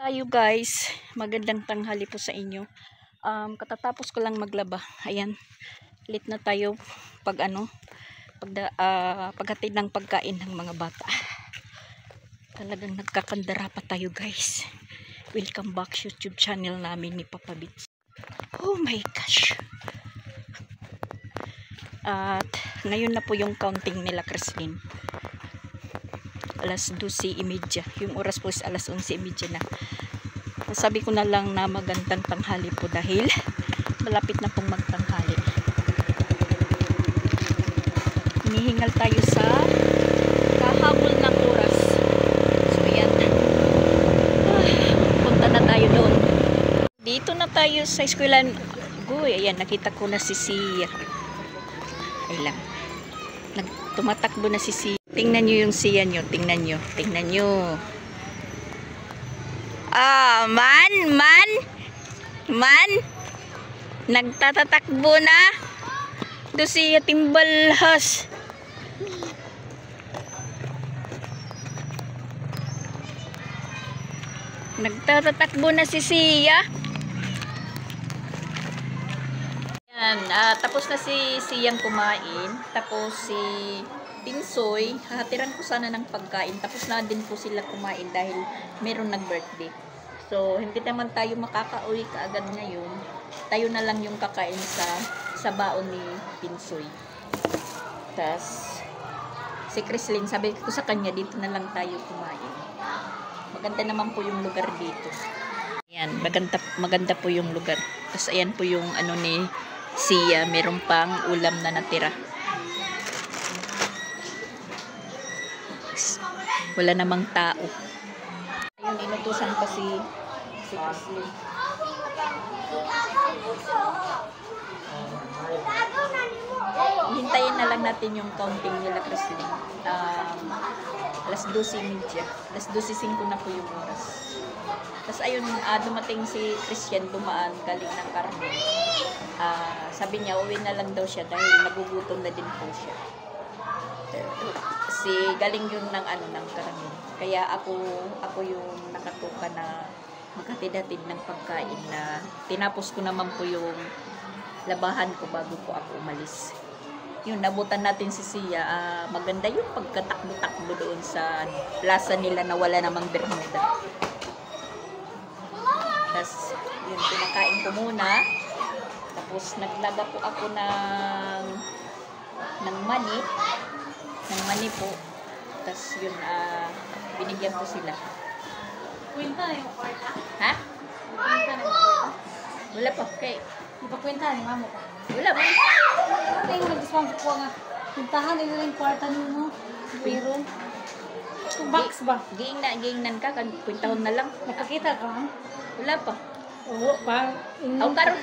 Tayo guys, magandang tanghali po sa inyo. Katatapos ko lang maglaba. Ayan, late na tayo paghatid ng pagkain ng mga bata. Talagang nagkakandara pa tayo guys. Welcome back sa YouTube channel namin ni Papa Bits. Oh my gosh. At ngayon na po yung counting nila Christine. Alas 12:30. Yung oras po is alas 11:30 na. Sabi ko na lang na magandang tanghali po dahil malapit na pong magtanghali. Hinihingal tayo sa kahabol ng oras. So yan. Punta na tayo doon. Dito na tayo sa eskwelahan. Uy, ayan, nakita ko na si Sia. Ay lang. Tumatakbo na si Sia. Tingnan nyo yung Sia nyo. Tingnan nyo. Tingnan nyo. Man. Nagtatatakbo na. Do Sia timbalhas. Nagtatatakbo na si Sia. Yan, tapos na si Siyang kumain. Tapos si Tinsoy, hahatiran ko sana ng pagkain. Tapos na din po sila kumain dahil meron nag-birthday. So, hindi naman tayo makakauwi kaagad ngayon. Tayo na lang yung kakain sa baon ni Tinsoy. Tapos, si Chrislyn, sabi ko sa kanya, dito na lang tayo kumain. Maganda naman po yung lugar dito. Ayan, maganda po yung lugar. Tapos, ayan po yung ano ni Sia, meron pang ulam na natira. Wala namang tao. Ayun, inutusan pa si Chrislyn. Hintayin na lang natin yung counting nila Chrislyn. Alas 12:30. Alas 12:05 na po yung oras. Tapos ayun, dumating si Christian, dumaan galing ng Carmen. Sabi niya, uwi na lang daw siya dahil nagugutom na din po siya. Kasi galing yun ng Carmen. Kaya ako yung nakatuka na maghatid-hatid ng pagkain na tinapos ko naman po yung labahan ko bago po ako umalis. Yun, nabutan natin si Sia. Maganda yung pagkatakbo-takbo doon sa plaza nila na wala namang bermuda. Tapos, yun, pinakain ko muna. Tapos, naglaga po ako ng mani. Ng mani po. Tapos, yun, binigyan ko sila. Kwenta na yung kwarta? Ha? Kwenta na yung kwarta? Wala pa. Okay. Di ba kwenta ni mamo ka? Wala pa. Ano yung nag-dismount ko nga? Kwentahan nila yung kwarta nyo, no? Pero, box ba? Giingnan ka, kwintahon na lang. Nakakita ka, ha? Wala pa. Oo, ba? Aw karon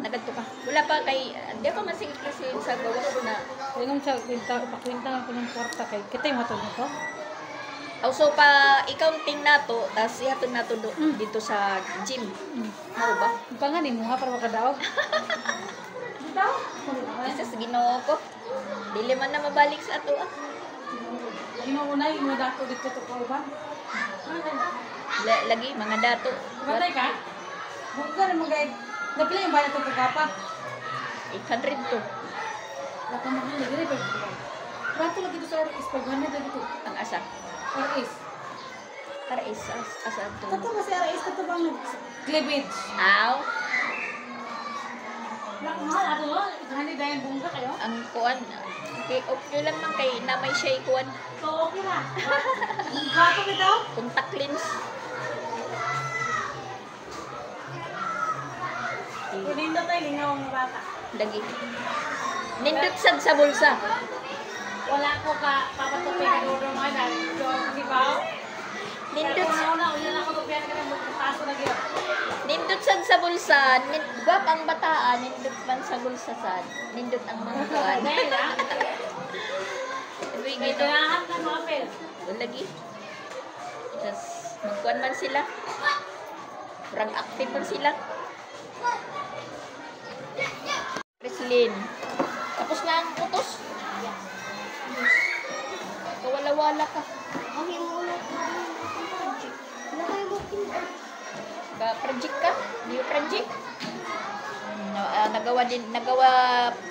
nagadto ka. Wala pa kay di pa masig kasi sa gawas ko na. Ayun siya, ipakwenta ko ng kwarta kay kita yung matod nito. Aw so pa accounting nato, tas ihatod nato dito sa gym. Mao ba? Panganin mo ha para makadaog. Daw? Isa sa Ginoo ko. Dili man na mabalik sa ato. Ginuunay mo dato dito to ko ba? Lagi mga dato. Batay ka? Bukan na magay. Napila yung bayad ito kagapa? 800 to. Laka mo hali, gini pa. Rato lagi ito sa RS, paghanay lagi ito. Ang asa. RS. RS asa to. Kato ba si RS, kato bang nag-cleavage? Aw. Laka mahal, ato mo, hanay dayan bungga kayo? Ang kuan. Okay lang man kay na may siya kuan. So, okay na. Gato ka daw? Contact lens. Kunin na tayo, lingaw ang bata. Lagi. Nindot sad sa bulsa. Wala ko ka, papatupin ka doon mga dahil. Di ba? Nindot Kaya una, ulit ako tupian ka ng magpapaso na gila. Nindot sad sa bulsa. Gwap ang bataan. Nindot man sa bulsa sad. Nindot ang mga kuan. Dahil ha? May May tinahan ka mga pel. lagi. Tapos magkuan man sila. Parang active man sila. Chrislyn. Tapos na ang putos. Kawala-wala ka. Project ka? New project? Nagawa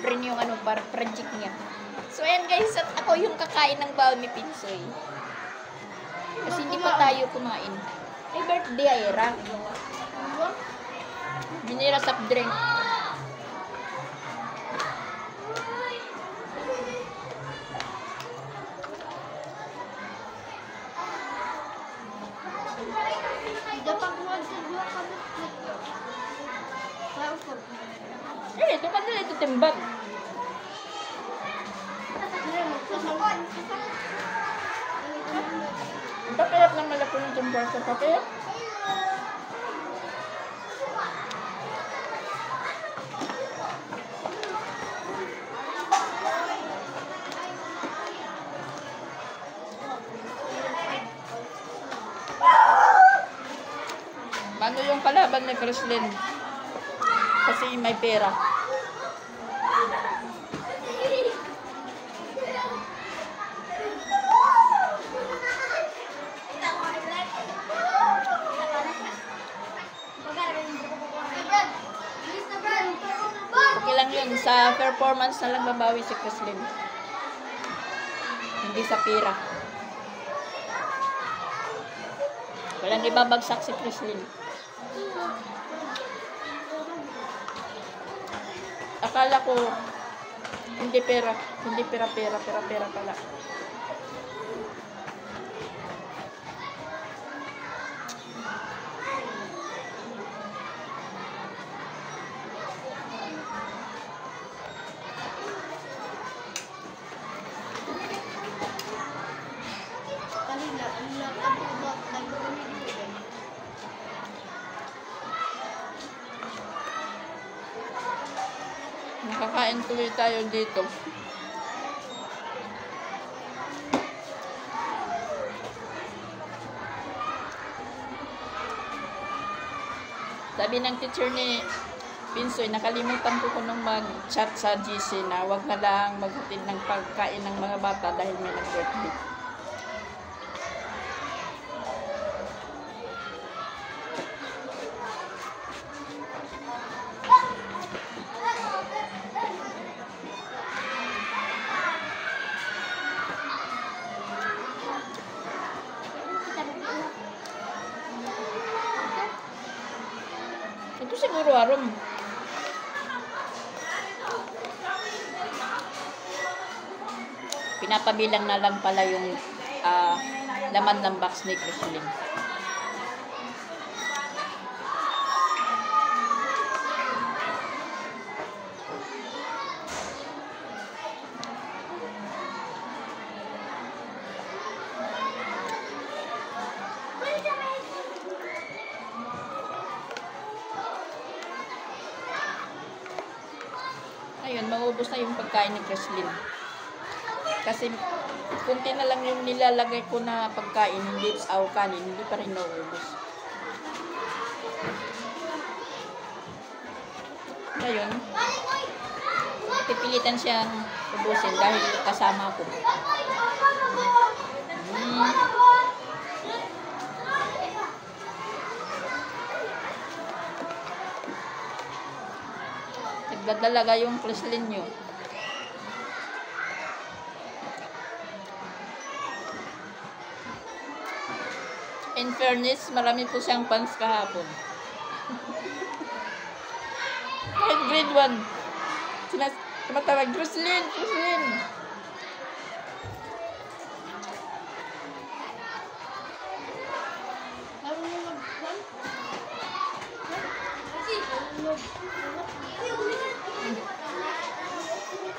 rin yung para project niya. So, ayan guys, at ako yung kakain ng baon ni Pinsoy. Kasi hindi pa tayo kumain. Ay, birthday, Aira. Binira soft drink. Ito ka nila ito timbag. Bakit lang malaki ng timbag sa papel? Ano yung kalaban ni Chrislyn? Kasi may pera. Okay lang yun. Sa performance na lang babawi si Chrislyn. Hindi sa pera. Walang ibabagsak si Chrislyn. Akala ko hindi pera pala. Nakakain tuloy tayo dito. Sabi ng teacher ni Pinsoy, nakalimutan ko nung mag-chat sa GC na wag na lang maghatid ng pagkain ng mga bata dahil may nag-birthday. Ito siguro arom. Pinapabilang na lang pala yung laman ng box ni Chrislyn. Ayun, maubos na yung pagkain ni Chrislyn. Kasi kunti na lang yung nilalagay ko na pagkain, hindi kanin, hindi pa rin naubos. Ngayon, pipilitan siyang ubusin dahil kasama ko. Nagdadalaga yung Chrislyn nyo. In fairness, marami po siyang fans kahapon. Kahit grade 1. Tumatawag, Chrislyn!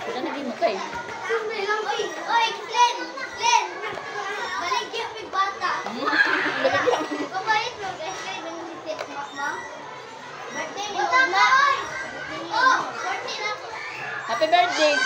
Wala naging matay. Oy, Glenn! Balik yung big bata. Kabait mo, guys. Kaya nang-visit, ma. Birthday mo na. Oh, birthday na. Happy birthday!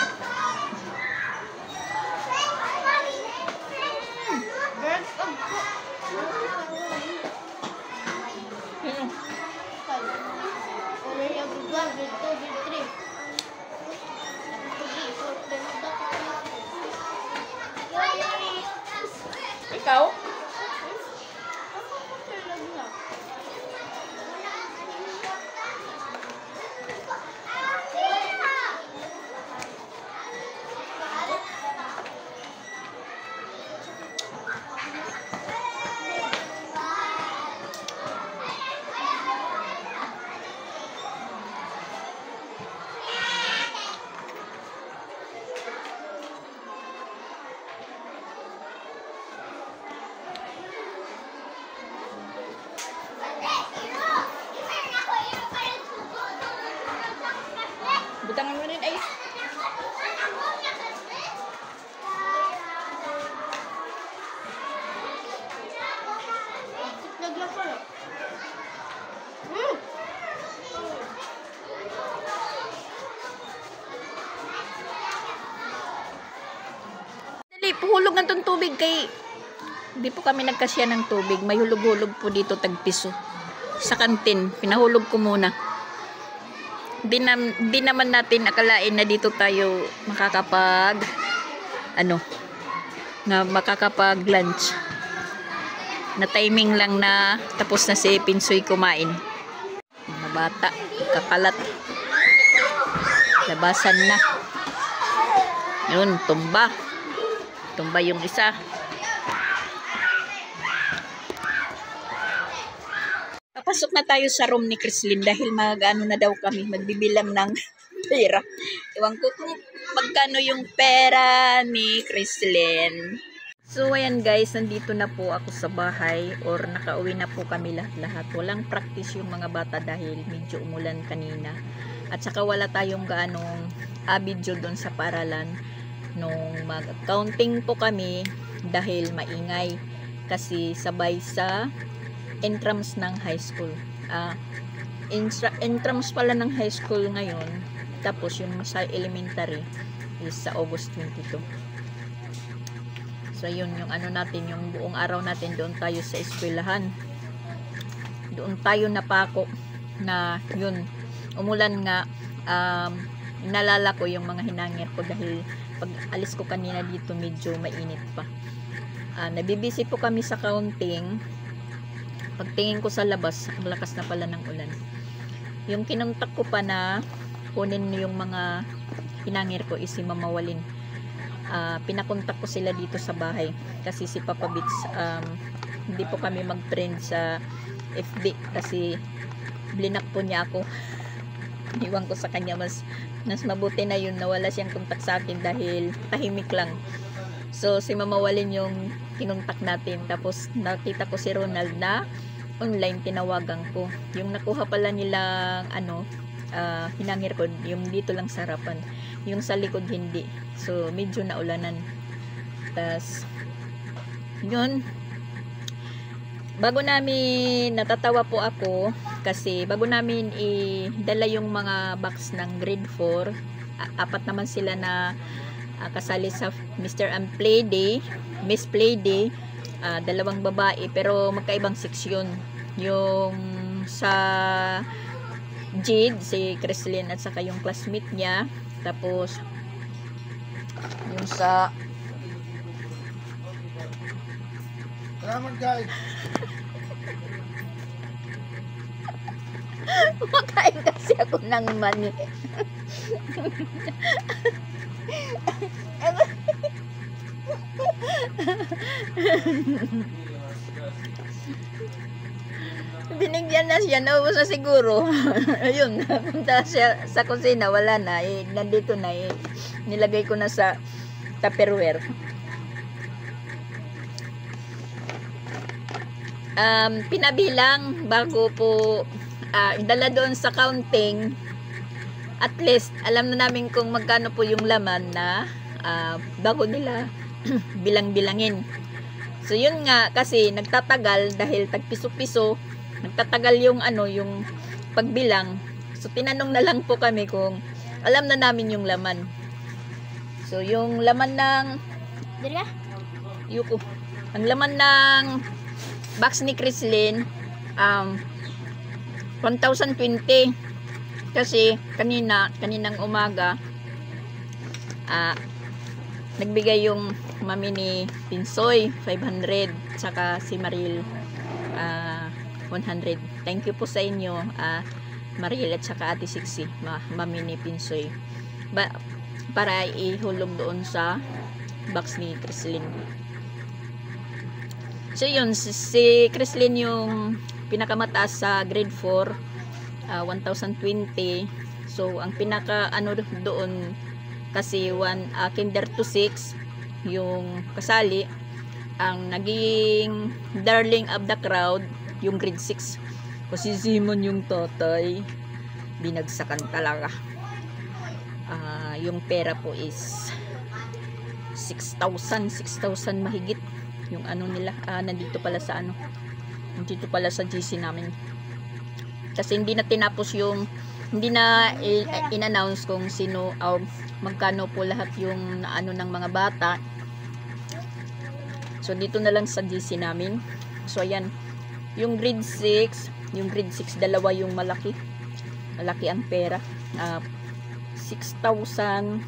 Ikaw? hulog ng tong tubig kay hindi po kami nagkasya ng tubig. May hulog-hulog po dito tagpiso. Sa kantin, pinahulog ko muna. Di naman natin akalain na dito tayo makakapag makakapag lunch. Na timing lang na tapos na si Pinsoy kumain. Mga bata, kakalat. Labasan na. Yun, tumba. Tumba yung isa. Papasok na tayo sa room ni Chrislyn dahil na daw kami magbibilang ng pera. Iwan ko kung magkano yung pera ni Chrislyn. So ayan guys, nandito na po ako sa bahay or nakauwi na po kami lahat-lahat. Walang practice yung mga bata dahil medyo umulan kanina. At saka wala tayong gaanong video doon sa paralan nung mag-accounting po kami dahil maingay kasi sabay sa entrance ng high school. Entrance pala ng high school ngayon, tapos yung sa elementary is sa August 22. So yun yung natin, yung buong araw natin doon tayo sa eskwelahan. Doon tayo napako na yun, umulan nga. Nalala ko yung mga hinangir ko dahil pag alis ko kanina dito medyo mainit pa. Nabibisi po kami sa counting. Pagtingin ko sa labas, ang lakas na pala ng ulan. Yung kinuntak ko pa na kunin yung mga hinangir ko is si Mama Walin. Pinakontak ko sila dito sa bahay kasi si Papa Bits hindi po kami mag-trend sa FB kasi blinak po niya ako. Iwan ko sa kanya, mas mabuti na yun, nawala siyang kontak sa akin dahil tahimik lang. So si Mama Walin yung kinontak natin, tapos nakita ko si Ronald na online, tinawagan ko. Yung nakuha pala nilang hinangir ko, yung dito lang sa harapan, yung sa likod hindi. So medyo naulanan. Tas yun, bago namin, natatawa po ako kasi bago namin idala yung mga box ng grade 4, apat naman sila na kasali sa Mr. and Playday, Miss Playday, dalawang babae pero magkaibang seksyon. Yung sa Jade, si Chrislyn at saka yung classmate niya, tapos yung sa salamat guys. makain kasi ako ng mani. Binigyan na siya, naubos na siguro. Ayun, punta siya sa kusina, wala na, nandito na, nilagay ko na sa Tupperware. Pinabilang bago po dala doon sa counting. At least alam na namin kung magkano po yung laman na bago nila bilang-bilangin. So yun nga, kasi nagtatagal dahil tagpiso-piso, nagtatagal yung yung pagbilang. So tinanong na lang po kami kung alam na namin yung laman. So yung laman ng ang laman ng box ni Chrislyn 1,020 kasi kaninang umaga nagbigay yung mami ni Pinsoy 500 saka si Maril 100. Thank you po sa inyo Maril at saka Ate Sixi, mami ni Pinsoy, para ihulog doon sa box ni Chrislyn. So yun, si Chrislyn yung pinakamataas sa grade 4, 1,020. So ang pinaka doon kasi kinder to 6 yung kasali, ang naging darling of the crowd yung grade 6 kasi Simon yung tatay, binagsakan talaga. Yung pera po is 6,000 mahigit yung nila. Nandito pala sa nandito pala sa GC namin kasi hindi na tinapos yung, hindi na in-announce kung sino magkano po lahat yung ng mga bata. So, dito na lang sa GC namin. So, ayan. Yung grade 6, dalawa yung malaki. Malaki ang pera. 6,467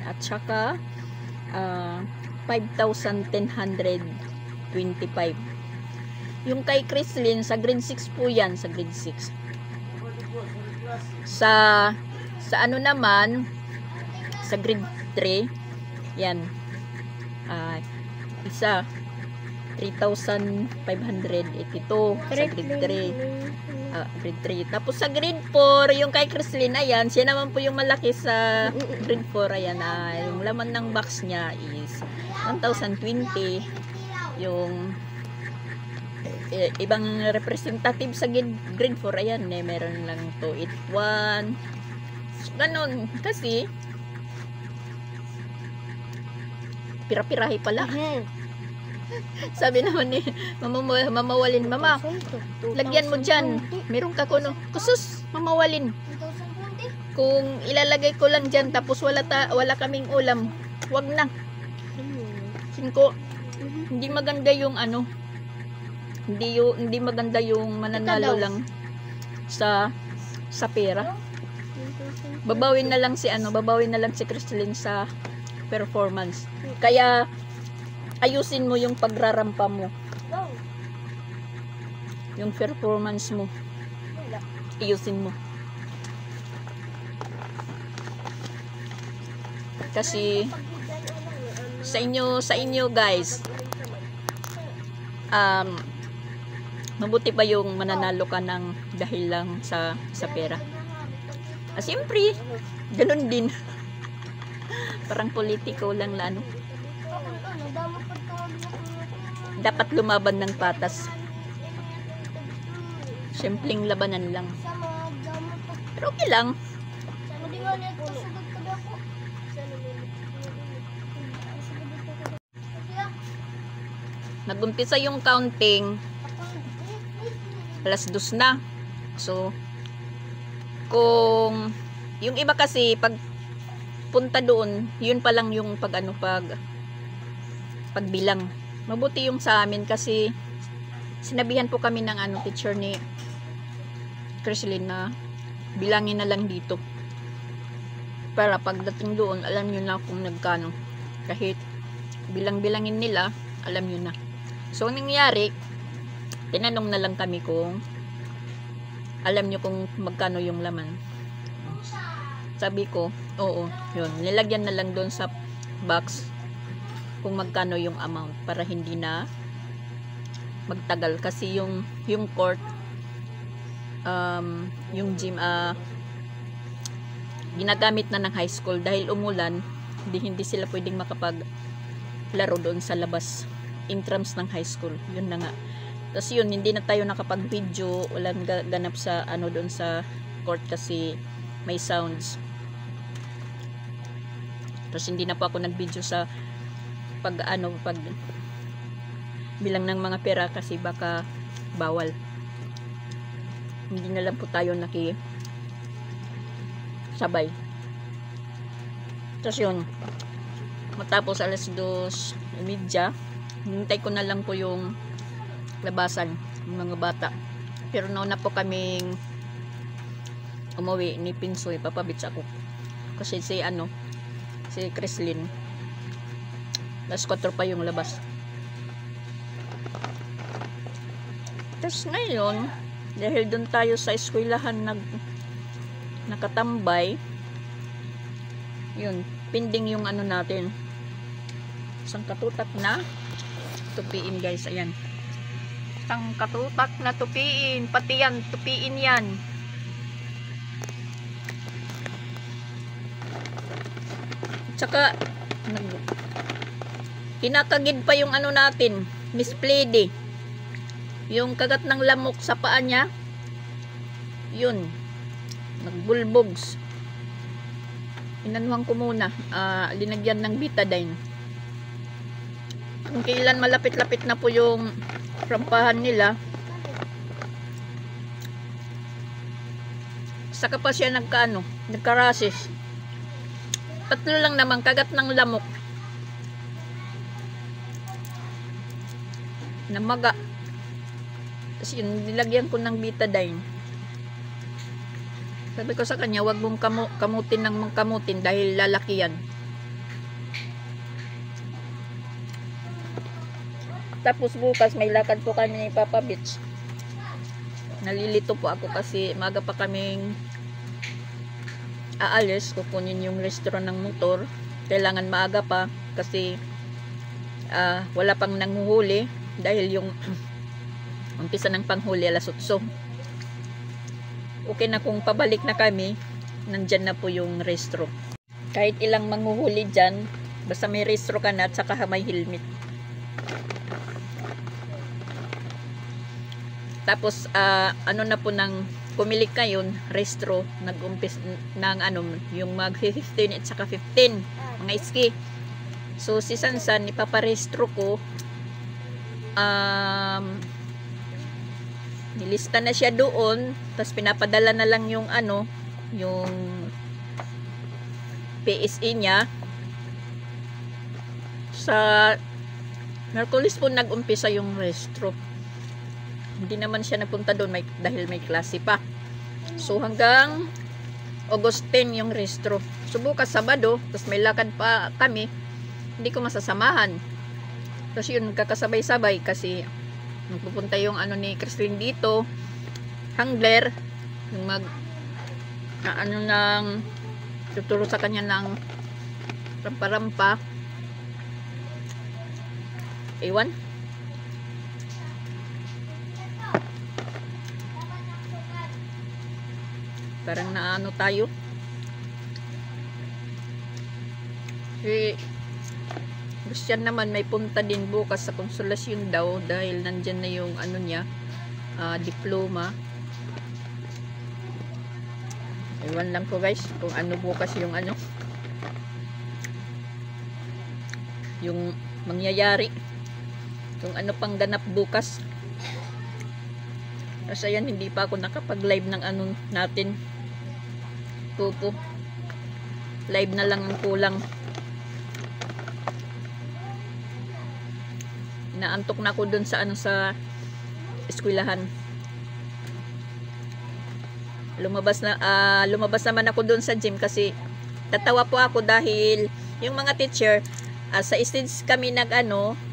at saka 5,1025. Yung kay Chrislyn, sa grade 6 po yan, sa grade 6. Sa ano naman, sa grade 3, yan. Isa, 3,582 sa grade 3. Grade 3. Tapos sa grade 4, yung kay Chrislyn, ayan, siya naman po yung malaki sa grade 4. Ayan, yung laman ng box niya is 1,020. Yung ibang representative sa grade 4, ayan, meron lang 281. So, ganun. Kasi, pira-pirahi pala. Sabi naman ni mamawalin, mama, lagyan mo dyan. Meron ka kuno. Kusus, mamawalin. 1,020. Kung ilalagay ko lang dyan, tapos wala kaming ulam, wag na. Singko, hindi maganda yung ano, hindi maganda yung mananalo lang sa pera. Babawin na lang si Chrislyn sa performance. Kaya ayusin mo yung pagrarampa mo. Yung performance mo. Ayusin mo. Kasi sa inyo guys, mabuti pa yung mananalo ka ng dahil lang sa pera. Siyempre, ganun din. Parang politiko lang lano. Dapat lumaban ng patas. Simpleng labanan lang. Pero okay lang. Nagumpisa yung counting. Alas 2 na. So, kung yung iba kasi pag punta doon, yun pa lang yung pagbilang. Mabuti yung sa amin kasi sinabihan po kami ng teacher ni Chrislyn na bilangin na lang dito. Para pagdating doon, alam nyo na kung nagkano. Kahit bilang-bilangin nila, alam nyo na. So, ang nangyari, tinanong na lang kami kung alam nyo kung magkano yung laman. Sabi ko, oo, yun. Nilagyan na lang doon sa box kung magkano yung amount para hindi na magtagal. Kasi yung court, yung gym, ginagamit na ng high school dahil umulan, hindi sila pwedeng makapaglaro doon sa labas, intrams ng high school. Yun na nga. Tapos yun, hindi na tayo nakapag-video, walang ganap sa doon sa court kasi may sounds. Tapos hindi na po ako nag-video sa pag bilang ng mga pera kasi baka bawal. Hindi na lang po tayo sabay. Tapos yun, matapos alas 2:30, hintay ko na lang po yung labasan ng mga bata. Pero nauna po kaming umuwi ni Pinsoy, papabits ako. Kasi si Chrislyn, alas 4 pa yung labas. Tapos ngayon, dahil doon tayo sa eskwelahan nakatambay, yun, pending yung natin. Isang katutak na tupiin guys, ayan. Isang katutak na tupiin, pati yan, tupiin yan. Tsaka, kinakagid pa yung natin, Miss Plady. Yung kagat ng lamok sa paa niya, yun, nagbulbogs. Inanuhan ko muna, linagyan ng betadine. Kung kailan malapit-lapit na po yung rampahan nila, saka pa siya nagka-rasis. 3 lang naman kagat ng lamok. namaga. Tapos yun, nilagyan ko ng betadine. Sabi ko sa kanya, wag mong kamutin ng kamutin dahil lalaki yan. Tapos bukas may lakad po kami ni Papa Beach. Nalilito po ako kasi maga pa kaming aalis. Kukunin yung restaurant ng motor. Kailangan maaga pa kasi wala pang nanguhuli dahil yung umpisa ng panghuli alas 8. Okay na kung pabalik na kami, nandyan na po yung restro. Kahit ilang manguhuli dyan, basta may restro ka na at saka may helmet. Tapos, ano na po nang pumili kayo, restro, nag-umpis ng ano, yung mag 15 at saka 15, mga iski. So, si Sansan, ipaparestro ko, nilista na siya doon, tapos pinapadala na lang yung ano, yung PSE niya. Sa Merkulis po nag-umpisa yung restro. Hindi naman siya napunta doon dahil may klase pa. So hanggang August 10 yung restro. So bukas Sabado, tapos may lakad pa kami, hindi ko masasamahan. Tapos yun, kakasabay-sabay kasi magpupunta yung ano ni Christine dito, hangler, yung ano ng tuturo sa kanya ng rampa-rampa. Ewan. Parang naano tayo. Christian naman may punta din bukas sa Konsolasyon daw dahil nandyan na yung ano niya, diploma. Ewan lang ko guys kung ano bukas yung ano, yung mangyayari, kung ano pang ganap bukas. Kasi ayan, hindi pa ako nakapag-live ng ano natin. Pupo. Live na lang ang kulang. Naantok na ako dun sa ano, sa eskwelahan. Lumabas naman ako dun sa gym kasi tatawa po ako dahil yung mga teacher sa stage kami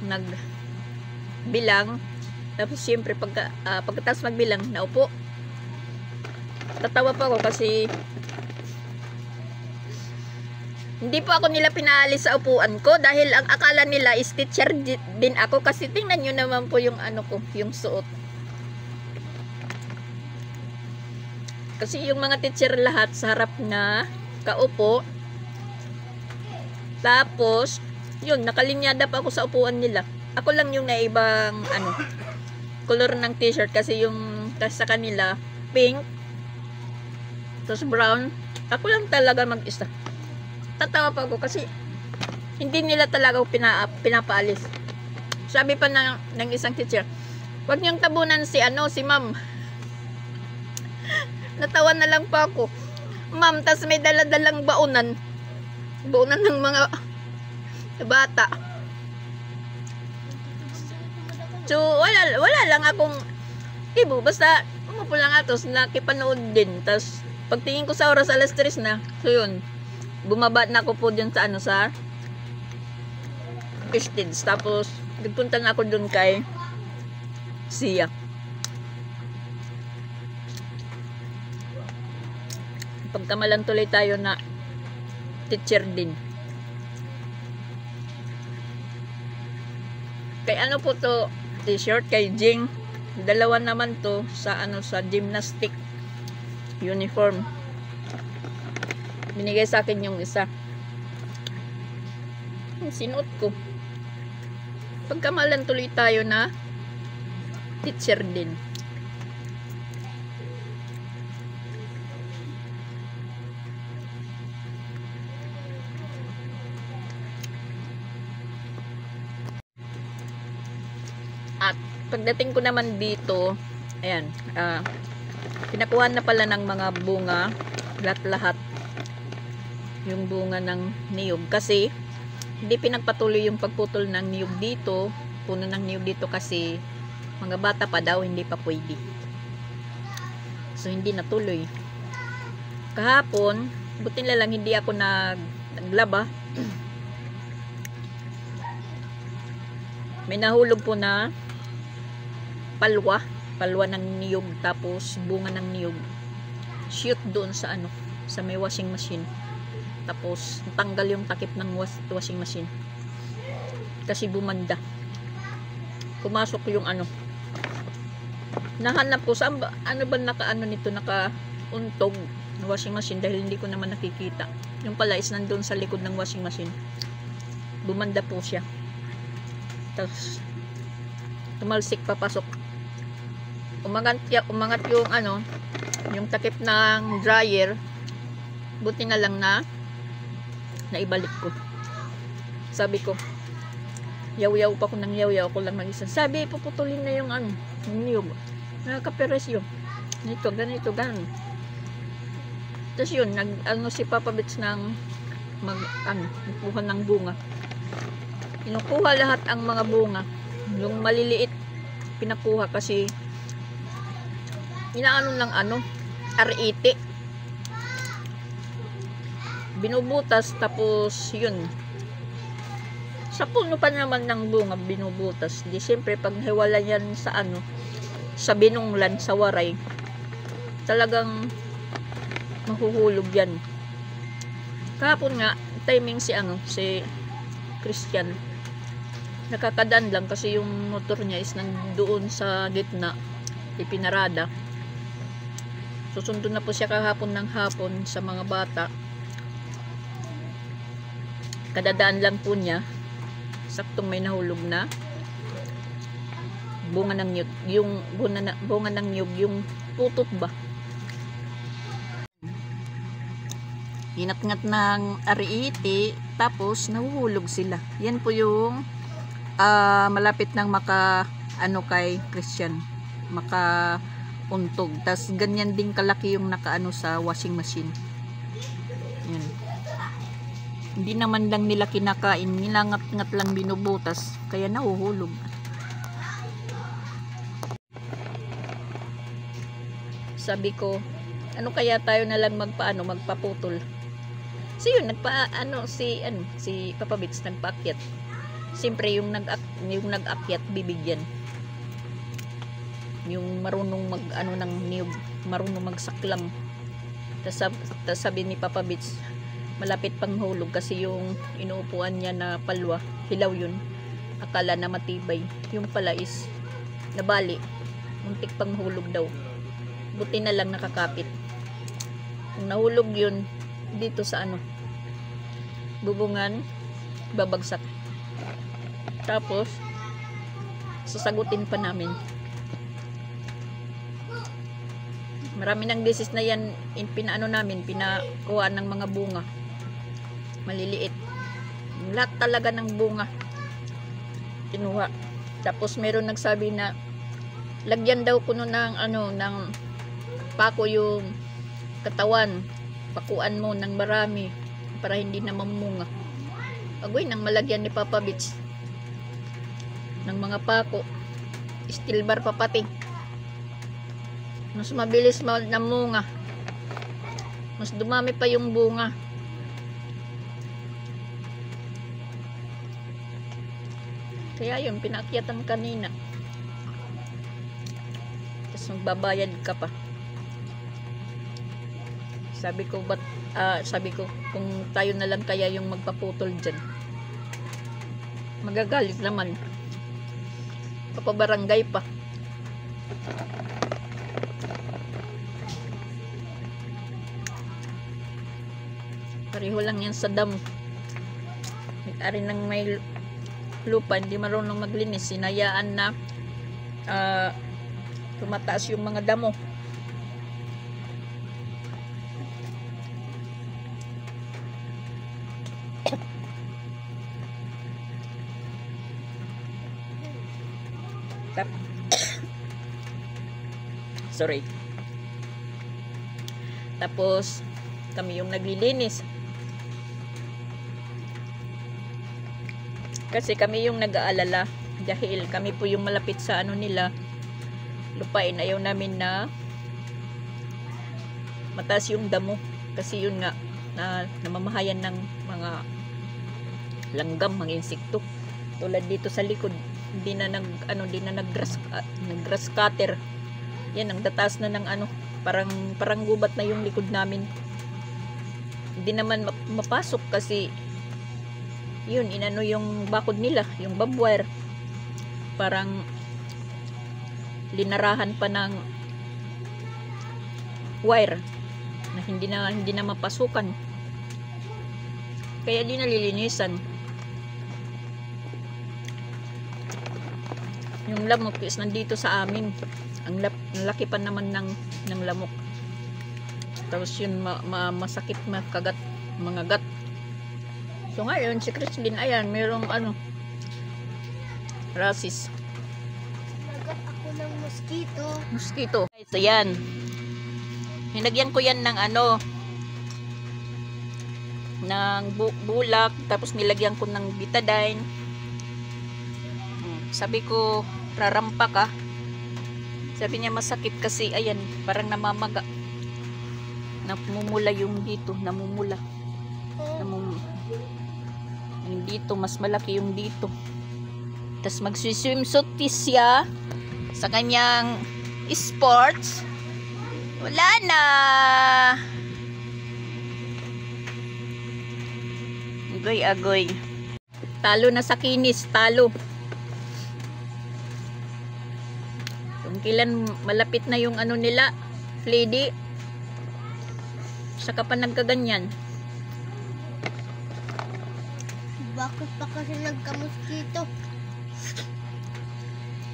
nagbilang. Tapos siyempre pagkatapos magbilang, naupo. Tatawa pa ako kasi hindi po ako nila pinaalis sa upuan ko dahil ang akala nila is teacher din ako kasi tingnan nyo naman po yung ano ko, yung suot. Kasi yung mga teacher lahat sa harap na kaupo. Tapos, yun, nakalinyada pa ako sa upuan nila. Ako lang yung naibang ano, color ng t-shirt kasi yung sa kanila pink, tapos brown. Ako lang talaga mag-isa. Tatawa pa ako kasi hindi nila talaga pinapaalis. Sabi pa ng isang teacher, wag niyong tabunan si ma'am. Natawa na lang pa ako. Ma'am, tas may daladalang baunan ng mga bata. So wala lang akong ibo, basta umupo lang atos, nakipanood din. Tas pagtingin ko sa oras alas 3 na. So yun, bumaba na ako po dyan sa ano, sa Prestige. Tapos nagpunta na ako dun kay Sia. Pagkamalan tuloy tayo na teacher din. Kay ano po to t-shirt, kay Jing. Dalawa naman to sa ano, sa gymnastic uniform. Binigay sa akin yung isa. Sinuot ko. Pagkamalan tuloy tayo na teacher din. At pagdating ko naman dito, ayan, pinakuha na pala ng mga bunga, lahat-lahat yung bunga ng niyog kasi hindi pinagpatuloy yung pagputol ng niyog dito puno ng niyog dito kasi mga bata pa daw, hindi pa pwede. So, hindi natuloy. Kahapon, buti na lang hindi ako naglaba. May nahulog po na palwa ng niyog, tapos bunga ng niyog. Shoot doon sa sa may washing machine. Tapos tanggal yung takip ng washing machine. Kasi bumanda. Pumasok yung nahanap ko saan ba, ba nito, nakauntog ng washing machine dahil hindi ko naman nakikita. Yung pala is nandun sa likod ng washing machine. Bumanda po siya. Tapos tumalsik papasok. Umangat yung yung takip ng dryer. Buti na lang na naibalik ko. Sabi ko, yaw-yaw pa ko ng yaw-yaw ko lang mag-isa. Sabi, puputulin na yung niyog. Nakakaperes yun. Ganito. Tapos yun, si Papa Bits ng nagkuha ng bunga. Kinukuha lahat ang mga bunga. Yung maliliit, pinakuha kasi inaano lang R80. Binubutas, tapos yun. Sa puno pa naman ng bunga, binubutas. Di siyempre, pag hiwala yan sa sa binunglan, sa waray, talagang mahuhulog yan. Kahapon nga, timing si Christian. Nakakadaan lang kasi yung motor niya is nandoon sa gitna, ipinarada. Susundo na po siya kahapon ng hapon sa mga bata. Kadadaan lang po niya, saktong may nahulog na bunga ng niyog, yung bunga ng niyog, yung putot ba, inat-ngat ng R80, tapos nahuhulog sila. Yan po yung malapit ng kay Christian, untog. Tas ganyan din kalaki yung sa washing machine. Yan. Hindi naman lang nila kinakain, nilangat-ngat lang binubutas, kaya nahuhulog. Sabi ko, kaya tayo na lang magpaputol. So yun, si Papa Bits nagpaakyat. Siyempre yung nag-akyat bibigyan. Yung marunong ng niyog, marunong magsaklang. Tas sabi ni Papa Bits, malapit pang hulog kasi yung inuupuan niya na palwa, hilaw yun. Akala na matibay. Yung pala is nabali. Muntik pang hulog daw. Buti na lang nakakapit. Kung nahulog yun dito sa bubungan, babagsak. Tapos sasagutin pa namin. Marami ng beses na yan pinakuha ng mga bunga. Maliliit. Lahat talaga ng bunga kinuha. Tapos meron nagsabi na lagyan daw kuno ng ng pako yung katawan. Pakuan mo ng marami para hindi na mamunga. Agoy nang malagyan ni Papa Bits ng mga pako. Steel bar pa pati. Mas mabilis namunga. Mas dumami pa yung bunga. Kaya yun, pinaakyatan kanina. Tapos magbabayad ka pa. Sabi ko kung tayo na lang kaya yung magpaputol dyan. Magagalit naman. Papabarangay pa. Pareho lang yan sa damo. May-ari ng may lupa, hindi marunong maglinis. Sinayaan na tumataas yung mga damo. Sorry. Tapos kami yung naglilinis. Kasi kami yung nag-aalala Dahil kami po yung malapit sa ano nila, lupain. Ayaw namin na mataas yung damo. Kasi yun nga, na namamahayan ng mga langgam, mga insekto. Tulad dito sa likod, hindi na nag-grass cutter. Yan, ang tataas na ng ano, parang gubat na yung likod namin. Hindi naman mapasok kasi yun, inano yung bakod nila, yung barbed wire. Parang linarahan pa ng wire na hindi na mapasukan. Kaya di nalilinisan. Yung lamok is nandito sa amin. Ang laki pa naman ng lamok. Tapos yun masakit makagat, mga gat. So ngayon si Christine, ayan, merong ano, rasis. Nagat ako ng Mosquito. So yan. Hinagyan ko yan ng ano, ng bulak, tapos nilagyan ko ng betadine. Sabi ko, rarampa ka. Sabi niya masakit kasi ayan, parang namamaga. Namumula yung dito, namumula. Yung dito, mas malaki yung dito. Tapos magsiswimsuit siya sa kanyang sports. Wala na. Agoy. Talo na sa kinis, talo. Kung kailan malapit na yung ano nila, Flady, saka pa nagkaganyan. Bakit pa kasi nagka-mosquito?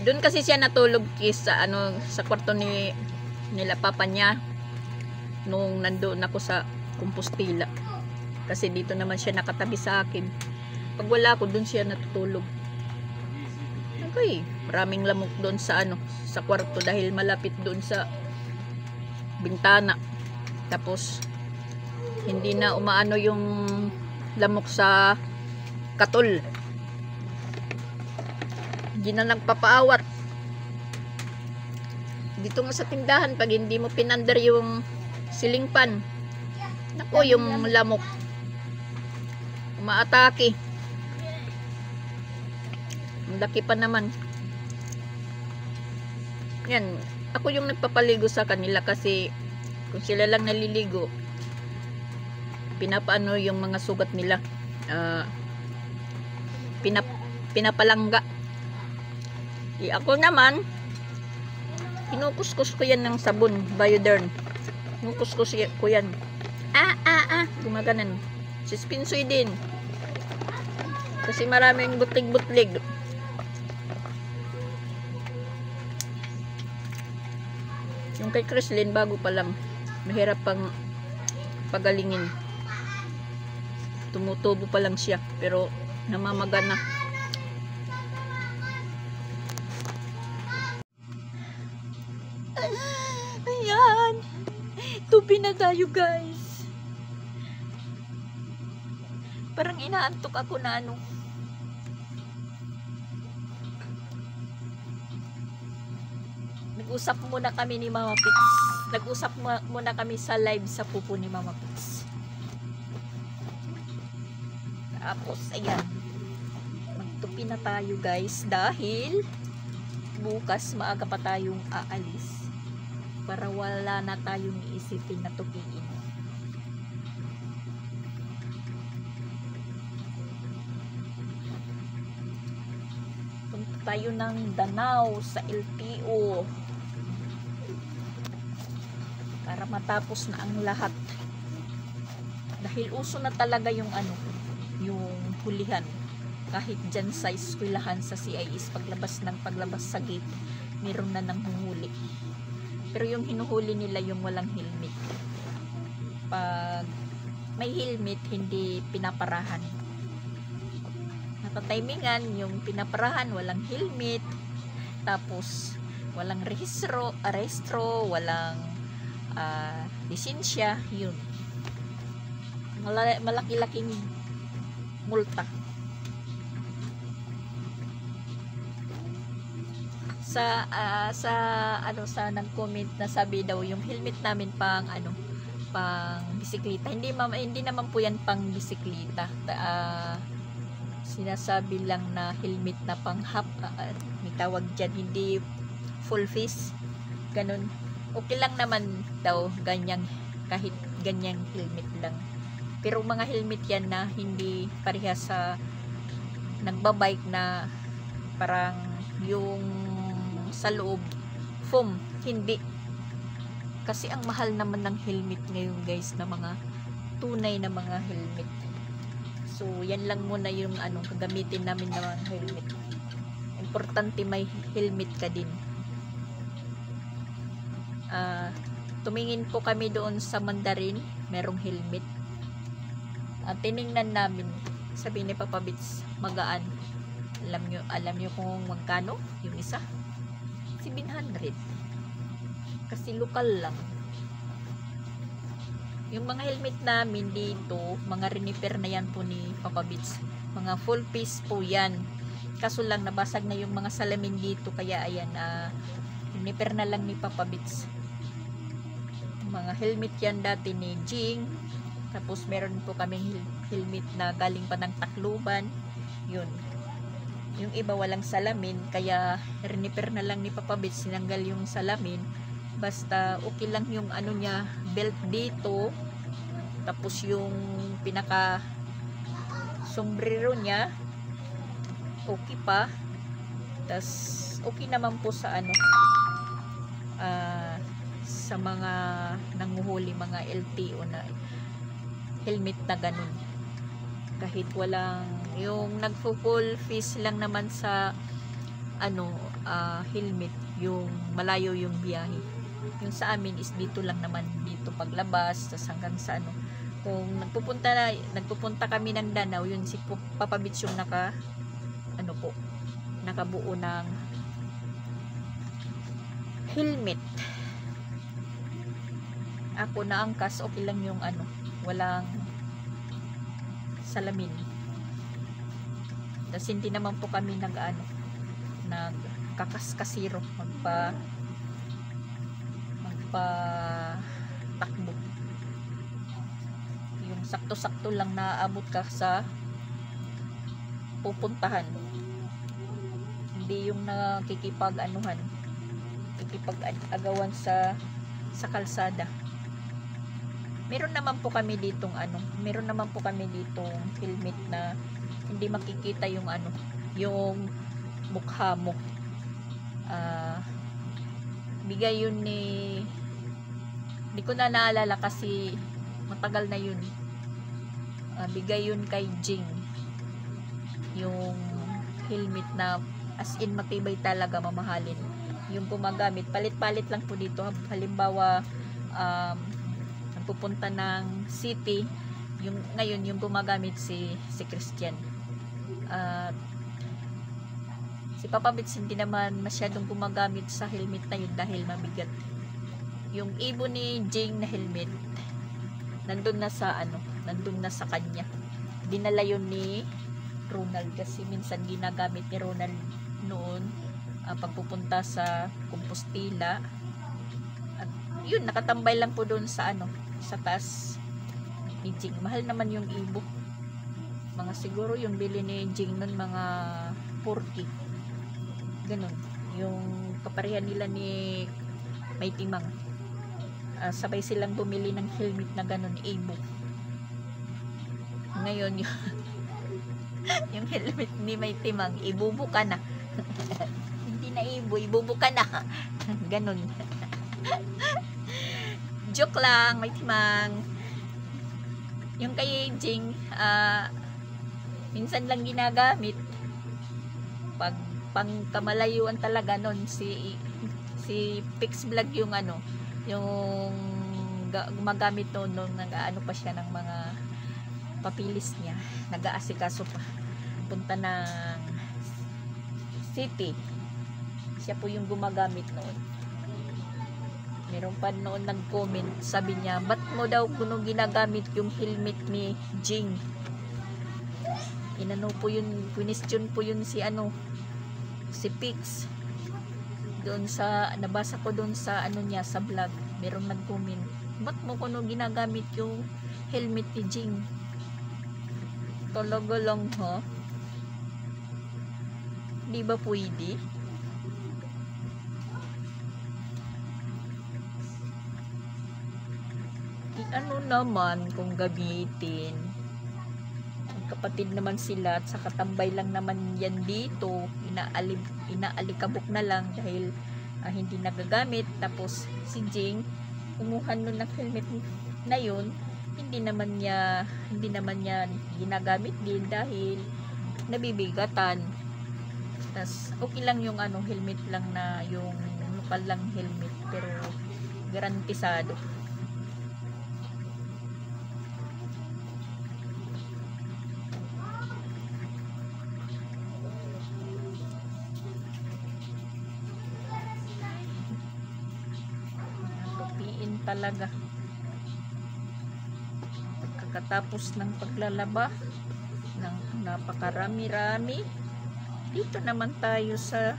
Doon kasi siya natulog sa ano, sa kwarto nila papa niya nung nandoon ako sa Compostela. Kasi dito naman siya nakatabi sa akin. Pag wala ako, doon siya natutulog. Okay, maraming lamok doon sa ano, sa kwarto dahil malapit doon sa bintana. Tapos hindi na umaano yung lamok sa katol. Hindi na nagpapaawat. Dito nga sa tindahan, pag hindi mo pinander yung ceiling fan, nako, yung lamok umaatake. Ang laki pa naman. Yan, ako yung nagpapaligo sa kanila kasi kung sila lang naliligo, pinapaano yung mga sugat nila, pinapalangga. Ako naman, kinukuskus ko yan ng sabon, Bioderm. Kinukuskus ko yan. Gumaganan. Sispinsoy din. Kasi maraming butlig-butlig. Yung kay Chrislyn, bago pa lang. Mahirap pang pagalingin. Tumutubo pa lang siya. Pero namamaga na. Ayan. Tubi na tayo, guys. Parang inaantok ako na ano. Nag-usap muna kami ni Mama Pix. Nag-usap muna kami sa live sa pupo ni Mama Pix. Tapos, ayan. Magtupi na tayo, guys. Dahil bukas maaga pa tayong aalis. Para wala na tayong iisipin na tupiin. Punta tayo ng Danau sa LTO. Para matapos na ang lahat. Dahil uso na talaga yung ano, yung hulihan. Kahit dyan sa eskwelahan sa CIS, paglabas sa gate, meron na nang huhuli. Pero yung hinuhuli nila yung walang helmet. Pag may helmet, hindi pinaparahan. Natatimingan, yung pinaparahan, walang helmet. Tapos, walang rehistro, walang lisensya, yun. Malaki-laking multa. sa nag-comment na sabi daw yung helmet namin pang pang bisikleta. Hindi naman po yan pang bisikleta. Sinasabi lang na helmet na pang half, may tawag dyan, hindi full face. Ganun. Okay lang naman daw ganyang, kahit ganyang helmet lang. Pero mga helmet yan na hindi parehas sa nagbabike na parang yung sa loob foam, hindi. Kasi ang mahal naman ng helmet ngayon guys, na mga tunay na mga helmet. So yan lang muna yung gagamitin namin na mga helmet. Importante may helmet ka din. Tumingin po kami doon sa Mandarin, merong helmet. Tiningnan namin, sabi ni Papa Bits, magaan. Alam nyo kung magkano yung isa? 700. Kasi lokal lang. Yung mga helmet namin dito, mga renifer na yan po ni Papa Bits. Mga full face po yan. Kaso lang nabasag na yung mga salamin dito, kaya ayan, renifer na lang ni Papa Bits. Mga helmet yan dati ni Jing. Tapos meron po kaming helmet na galing pa ng Tacloban. Yun. Yung iba walang salamin, kaya renifer na lang ni Papa Bits, sinanggal yung salamin. Basta okay lang yung niya, belt dito, tapos yung pinaka sombrero niya okay pa. Tas okay naman po sa sa mga nanguhuli, mga LTO na helmet na ganun. Kahit walang, yung nagpo-full face lang naman sa helmet, yung malayo yung biyahe. Yung sa amin is dito lang naman, dito paglabas, tas hanggang sa kung nagpupunta kami ng Danau, yun si Papa Bits yung nakabuo ng helmet. Ako na angkas, okay lang yung walang salamin. Tas hindi naman po kami nagkakaskasiro, magpa-takbo. Yung sakto-sakto lang naaabot ka sa pupuntahan. Hindi yung nakikipag-agawan sa kalsada. Meron naman po kami ditong helmet na hindi makikita yung yung mukha mo. Bigay yun hindi ko na naalala kasi matagal na yun. Bigay yun kay Jing, yung helmet na as in matibay talaga, mamahalin. Yung gumagamit, palit-palit lang po dito. Halimbawa pupunta ng city, ngayon yung gumagamit si Christian. Si Papa Bits hindi naman masyadong gumagamit sa helmet na yun dahil mabigat. Yung ibon ni Jing na helmet, nandun na sa kanya. Dinala yun ni Ronald kasi minsan ginagamit ni Ronald noon pagpupunta sa Compostela. At yun, nakatambay lang po doon sa sa taas ni Jing. Mahal naman yung ibo. Mga siguro yung bili ni Jing nun mga 40. Ganun. Yung kaparehan nila ni May Timang. Sabay silang bumili ng helmet na ganun, ibo. Ngayon yung helmet ni May Timang, ibubo ka na. Hindi na ibubo ka na. Ganun. Joke lang, May Timang. Yung kay Jing, minsan lang ginagamit. Pag pangkamalayuan talaga nun, si Pix Vlog yung yung gumagamit noon pa siya ng mga papilis niya, nag-aasikaso pa, punta ng city, siya po yung gumagamit noon. Meron pa noon nag-comment, sabi niya, ba't mo daw kuno ginagamit yung helmet ni Jing? Question po yun si Pix. doon sa, nabasa ko doon sa ano niya, sa vlog, merong nag-comment, ba't mo kuno ginagamit yung helmet ni Jing? Talaga lang ha? Di ba pwede? Ano naman kung gamitin? Kapatid naman sila at sa katambay lang naman yan dito, inaalikabok na lang dahil hindi nagagamit. Tapos si Jing kumuha nun ng helmet na yun, hindi naman niya ginagamit din dahil nabibigatan. Tas okay lang yung ano, helmet lang na yung lokal lang helmet, pero garantisado. Talaga pagkatapos ng paglalaba ng napakarami-rami. Dito naman tayo sa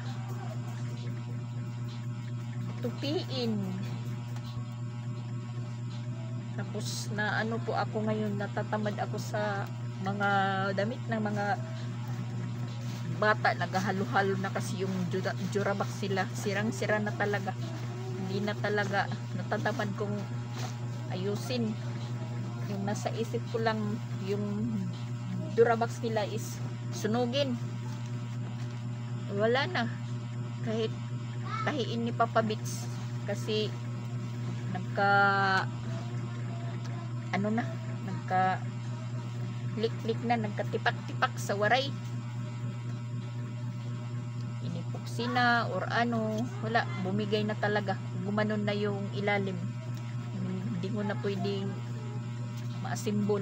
tupiin. Tapos na ano po ako ngayon, natatamad ako sa mga damit ng mga bata. Naghahalo-halo na kasi yung Durabox sila, sirang-sira na talaga. Hindi na talaga, natatamad kong ayusin. Yung nasa isip ko lang, yung Durabox nila is sunugin. Wala na. Kahit tahiin ni Papa Bits, kasi nagka lik-lik na, nagkatipak-tipak sa waray. Sina or ano, wala, bumigay na talaga, gumanon na yung ilalim, hindi mo na pwedeng maasimbol.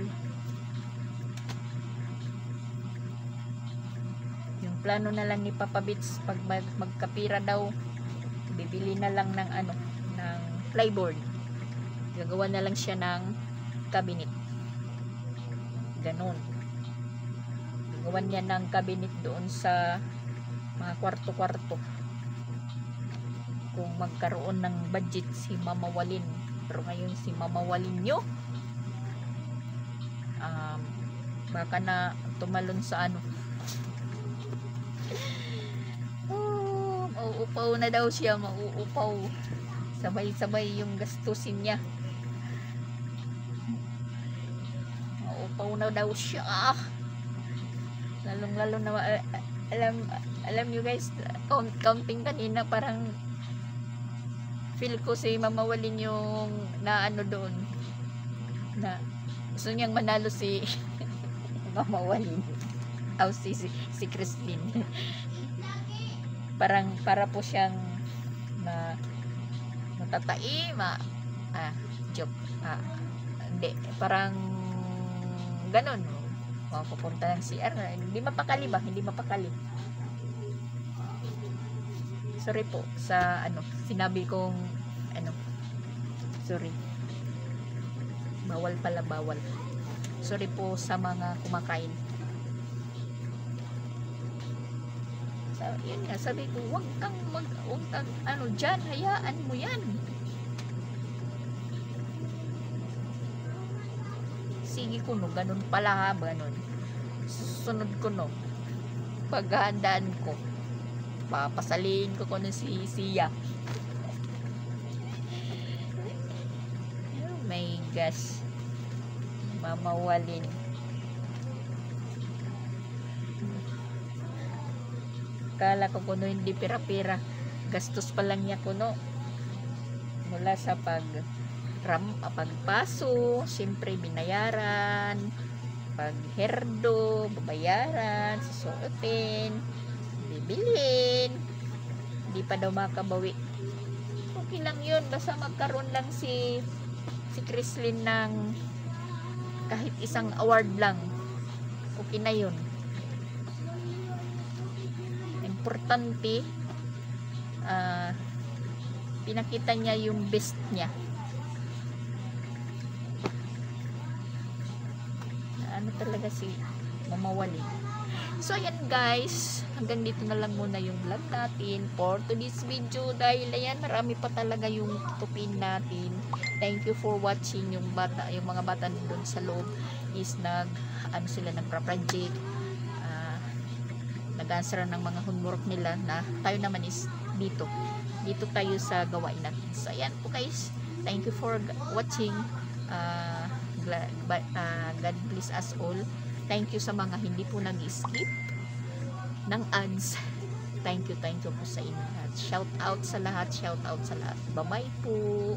Yung plano na lang ni Papa Bits, pag magkapira daw, bibili na lang ng ano, ng plyboard, gagawa na lang siya ng cabinet, ganon. Gagawan niya ng cabinet doon sa mga kwarto-kwarto kung magkaroon ng budget si Mama Walin. Pero ngayon si Mama Walin nyo baka na tumalon sa ano, mauupaw na daw siya, mauupaw, sabay-sabay yung gastusin niya, mauupaw na daw siya, lalong-lalo na alam nyo guys, counting kanina, parang feel ko si Mama Walin yung na ano doon, na gusto niyang manalo si Mama Walin si Christine. Para po siyang matatai, joke, hindi, parang ganon. Pupunta ng CR, hindi mapakali ba? Hindi mapakali. Sorry po sa ano, sinabi kong ano, sorry. Bawal pala, bawal. Sorry po sa mga kumakain. So, yun nga, sabi ko, huwag kang ano dyan, hayaan mo yan. Sige ko no, ganun pala ha, ganun. Susunod ko no, paghahandaan ko, papasaliin ko no si Sia. Oh my gosh, Mama Walin. Kala ko kuno hindi pira-pira, gastos pa lang niya kuno mula sa pagpaso, siyempre binayaran, pag herdo, babayaran, susuotin, bibilin, hindi pa daw makabawi. Okay lang yun, basta magkaroon lang si Chrislyn ng kahit isang award lang, okay na yun. Importante, pinakita niya yung best niya. Ano talaga si Mama Walin. So ayan guys, hanggang dito na lang muna yung vlog natin for today's video, dahil ayan, marami pa talaga yung tutupin natin. Thank you for watching. Yung mga bata doon sa loob is sila nagpa-project, nag-answer ng mga homework nila, na tayo naman is dito tayo sa gawain natin. So ayan po guys, thank you for watching. God bless us all. Thank you sa mga hindi po nag-skip ng ads. Thank you po sa inyo lahat. Shout out sa lahat. Bye bye po.